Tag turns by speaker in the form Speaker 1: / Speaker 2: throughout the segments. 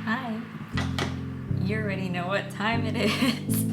Speaker 1: Hi. You already know what time it is.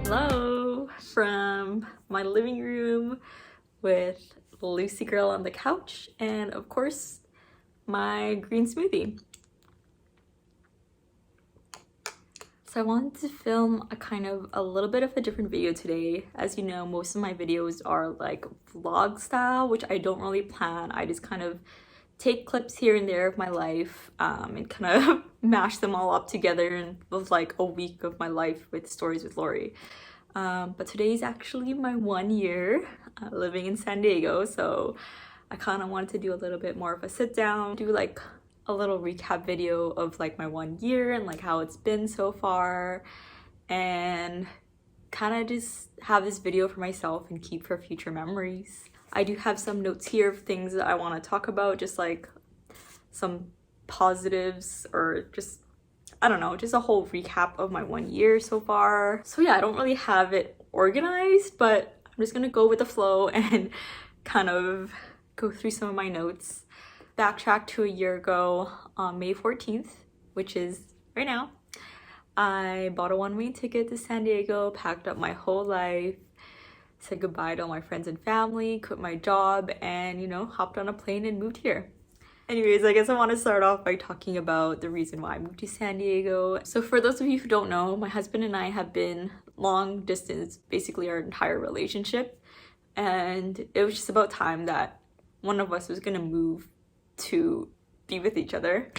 Speaker 1: Hello from my living room with Lucy girl on the couch and of course my green smoothie. So I wanted to film a little bit of a different video today. As you know, most of my videos are like vlog style, which I don't really plan. I just kind of take clips here and there of my life and kind of mash them all up together and with like a week of my life with Stories with Lorie. But today is actually my 1 year living in San Diego, so I kind of wanted to do a little bit more of a sit down, do like a little recap video of like my 1 year and like how it's been so far, and kind of just have this video for myself and keep for future memories. I do have some notes here of things that I want to talk about, just like some positives or just, I don't know, just a whole recap of my 1 year so far. So yeah, I don't really have it organized, but I'm just gonna go with the flow and kind of go through some of my notes. Backtrack to a year ago on May 14th, which is right now. I bought a one-way ticket to San Diego, packed up my whole life, said goodbye to all my friends and family, quit my job, and you know, hopped on a plane and moved here. Anyways, I guess I want to start off by talking about the reason why I moved to San Diego. So for those of you who don't know, my husband and I have been long distance basically our entire relationship, and it was just about time that one of us was gonna move to be with each other.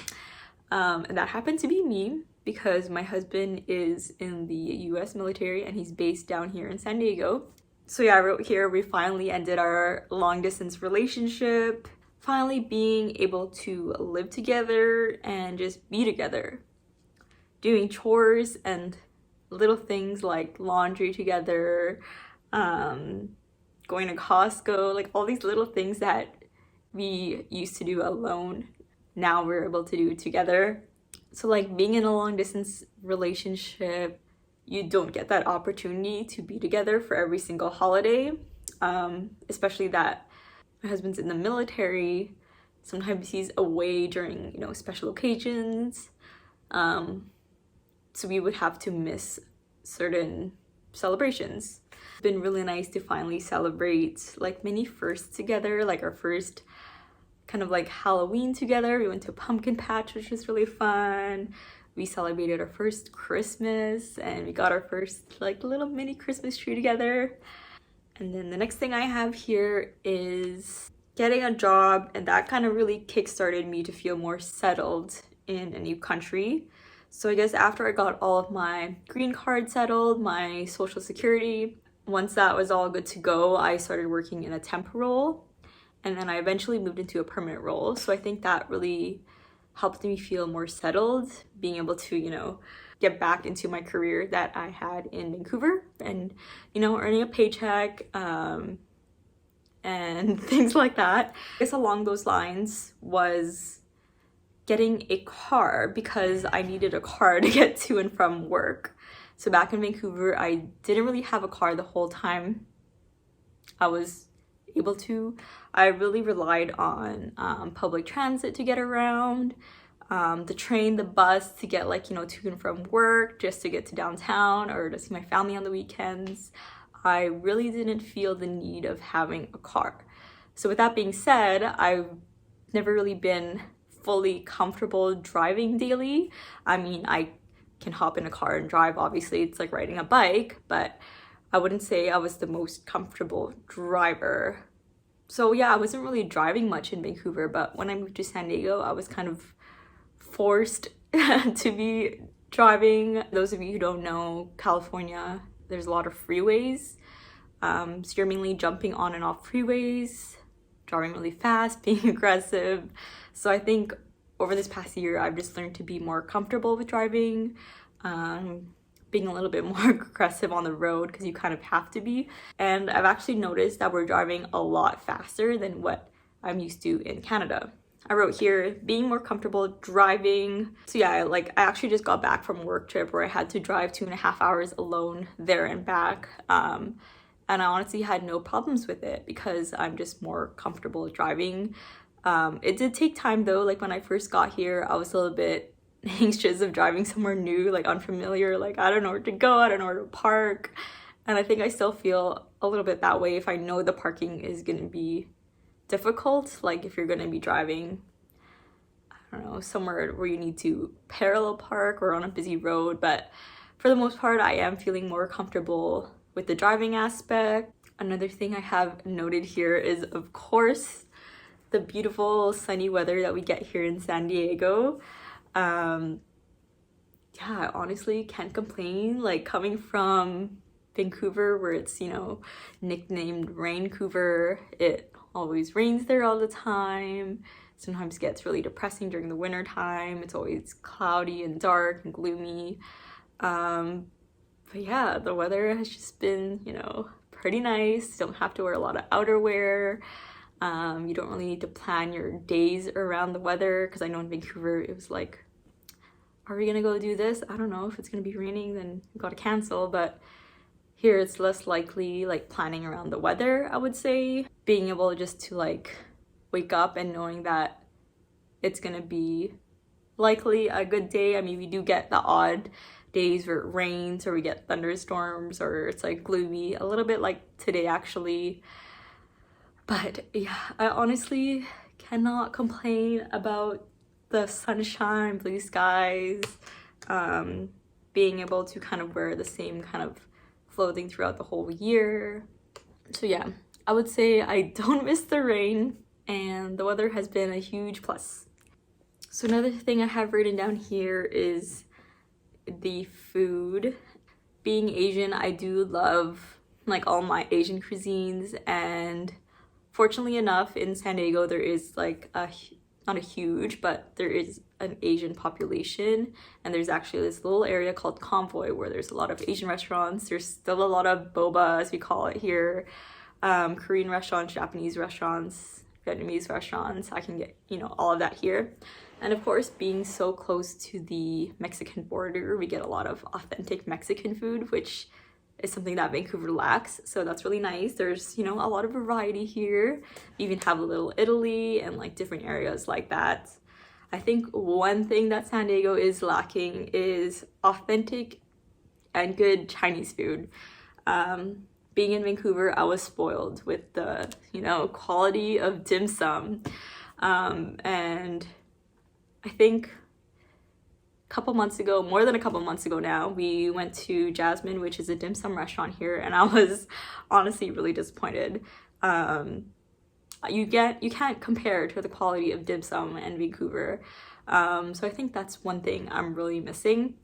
Speaker 1: And that happened to be me because my husband is in the US military and he's based down here in San Diego. So yeah, I wrote here, we finally ended our long distance relationship. Finally being able to live together and just be together, doing chores and little things like laundry together, going to Costco, like all these little things that we used to do alone, now we're able to do together. So like being in a long distance relationship, you don't get that opportunity to be together for every single holiday, especially that my husband's in the military. Sometimes he's away during, you know, special occasions. So we would have to miss certain celebrations. It's been really nice to finally celebrate like mini firsts together, like our first kind of like Halloween together. We went to a pumpkin patch, which was really fun. We celebrated our first Christmas and we got our first like little mini Christmas tree together. And then the next thing I have here is getting a job, and that kind of really kickstarted me to feel more settled in a new country. So I guess after I got all of my green card settled, my social security, once that was all good to go, I started working in a temp role, and then I eventually moved into a permanent role. So I think that really helped me feel more settled, being able to, you know, get back into my career that I had in Vancouver and, you know, earning a paycheck and things like that. I guess along those lines was getting a car because I needed a car to get to and from work. So back in Vancouver, I didn't really have a car the whole time I was able to. I really relied on public transit to get around. The train, the bus to get like, you know, to and from work, just to get to downtown or to see my family on the weekends. I really didn't feel the need of having a car. So with that being said, I've never really been fully comfortable driving daily. I mean, I can hop in a car and drive, obviously it's like riding a bike, but I wouldn't say I was the most comfortable driver. So yeah, I wasn't really driving much in Vancouver, but when I moved to San Diego, I was kind of forced to be driving. Those of you who don't know, California, there's a lot of freeways. So you're mainly jumping on and off freeways, driving really fast, being aggressive. So I think over this past year, I've just learned to be more comfortable with driving, being being a little bit more aggressive on the road because you kind of have to be. And I've actually noticed that we're driving a lot faster than what I'm used to in Canada. I wrote here, being more comfortable driving. So yeah, like I actually just got back from a work trip where I had to drive 2.5 hours alone there and back. And I honestly had no problems with it because I'm just more comfortable driving. It did take time though. Like when I first got here, I was a little bit anxious of driving somewhere new, like unfamiliar. Like I don't know where to go, I don't know where to park. And I think I still feel a little bit that way if I know the parking is gonna be difficult. Like if you're gonna be driving, I don't know, somewhere where you need to parallel park or on a busy road. But for the most part, I am feeling more comfortable with the driving aspect. Another thing I have noted here is, of course, the beautiful sunny weather that we get here in San Diego. Yeah, I honestly can't complain. Like coming from Vancouver, where it's, you know, nicknamed Raincouver, it always rains there all the time. Sometimes gets really depressing during the winter time. It's always cloudy and dark and gloomy. But yeah, the weather has just been, you know, pretty nice. You don't have to wear a lot of outerwear. You don't really need to plan your days around the weather, because I know in Vancouver it was like, are we gonna go do this? I don't know. If it's gonna be raining, then we gotta cancel. But here it's less likely, like planning around the weather, I would say. Being able just to like wake up and knowing that it's gonna be likely a good day. I mean, we do get the odd days where it rains or we get thunderstorms or it's like gloomy, a little bit like today actually. But yeah, I honestly cannot complain about the sunshine, blue skies, being able to kind of wear the same kind of clothing throughout the whole year. So yeah, I would say I don't miss the rain, and the weather has been a huge plus. So another thing I have written down here is the food. Being Asian, I do love like all my Asian cuisines, and fortunately enough in San Diego there is like not a huge, but there is an Asian population, and there's actually this little area called Convoy where there's a lot of Asian restaurants. There's still a lot of boba, as we call it here, Korean restaurants, Japanese restaurants, Vietnamese restaurants. I can get, you know, all of that here. And of course, being so close to the Mexican border, we get a lot of authentic Mexican food, which is something that Vancouver lacks. So that's really nice. There's, you know, a lot of variety here. You even have a little Italy and like different areas like that. I think one thing that San Diego is lacking is authentic and good Chinese food. Being in Vancouver, I was spoiled with the, you know, quality of dim sum. And I think couple months ago, more than a couple months ago now, we went to Jasmine, which is a dim sum restaurant here, and I was honestly really disappointed. You can't compare to the quality of dim sum in Vancouver. So I think that's one thing I'm really missing.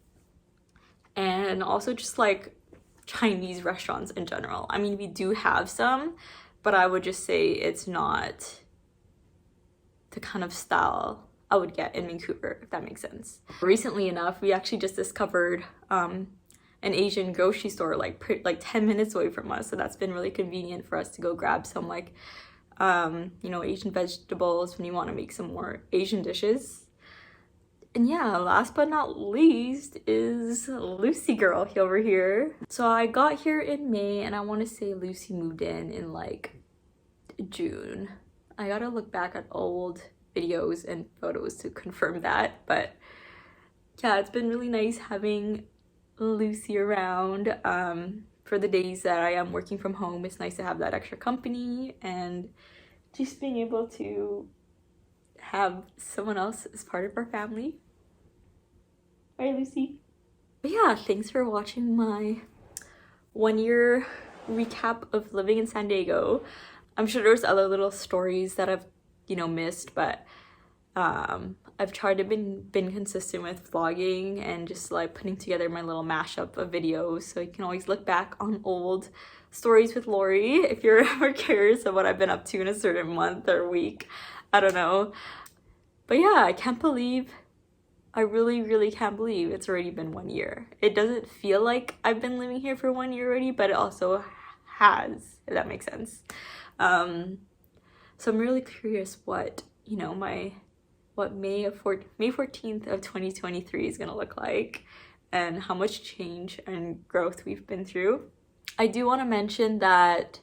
Speaker 1: And also just like Chinese restaurants in general. I mean, we do have some, but I would just say it's not the kind of style I would get in Vancouver, if that makes sense. Recently enough, we actually just discovered an Asian grocery store like 10 minutes away from us, so that's been really convenient for us to go grab some like you know, Asian vegetables when you want to make some more Asian dishes. And yeah, last but not least is Lucy girl over here. So I got here in May, and I want to say Lucy moved in like June. I gotta look back at old videos and photos to confirm that, but yeah, it's been really nice having Lucy around. For the days that I am working from home, it's nice to have that extra company and just being able to have someone else as part of our family. Right, Lucy? But yeah, thanks for watching my 1 year recap of living in San Diego. I'm sure there's other little stories that I've, you know, missed, but I've tried to been consistent with vlogging and just like putting together my little mashup of videos, so you can always look back on old stories with Lorie if you're ever curious of what I've been up to in a certain month or week. I don't know. But yeah, I can't believe I really can't believe it's already been 1 year. It doesn't feel like I've been living here for 1 year already, but it also has, if that makes sense. So I'm really curious what, you know, what May 14th of 2023 is gonna look like and how much change and growth we've been through. I do want to mention that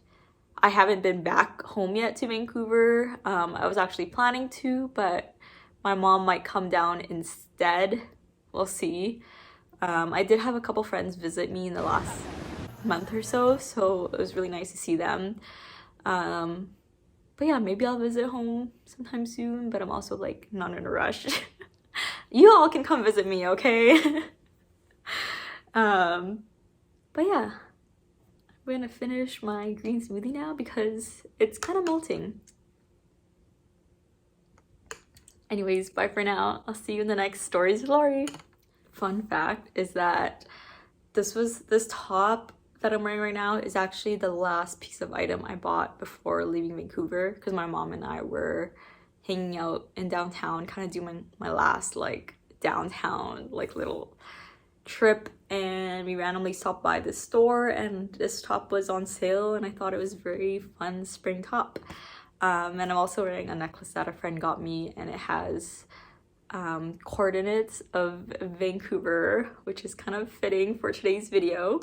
Speaker 1: I haven't been back home yet to Vancouver. I was actually planning to, but my mom might come down instead. We'll see. I did have a couple friends visit me in the last month or so, so it was really nice to see them. But yeah, maybe I'll visit home sometime soon, but I'm also like not in a rush. You all can come visit me, okay? But yeah, I'm gonna finish my green smoothie now because it's kind of melting. Anyways, bye for now. I'll see you in the next Stories with Lorie. Fun fact is that this top that I'm wearing right now is actually the last piece of item I bought before leaving Vancouver, because my mom and I were hanging out in downtown, kind of doing my last like downtown like little trip, and we randomly stopped by this store and this top was on sale and I thought it was a very fun spring top. And I'm also wearing a necklace that a friend got me, and it has coordinates of Vancouver, which is kind of fitting for today's video.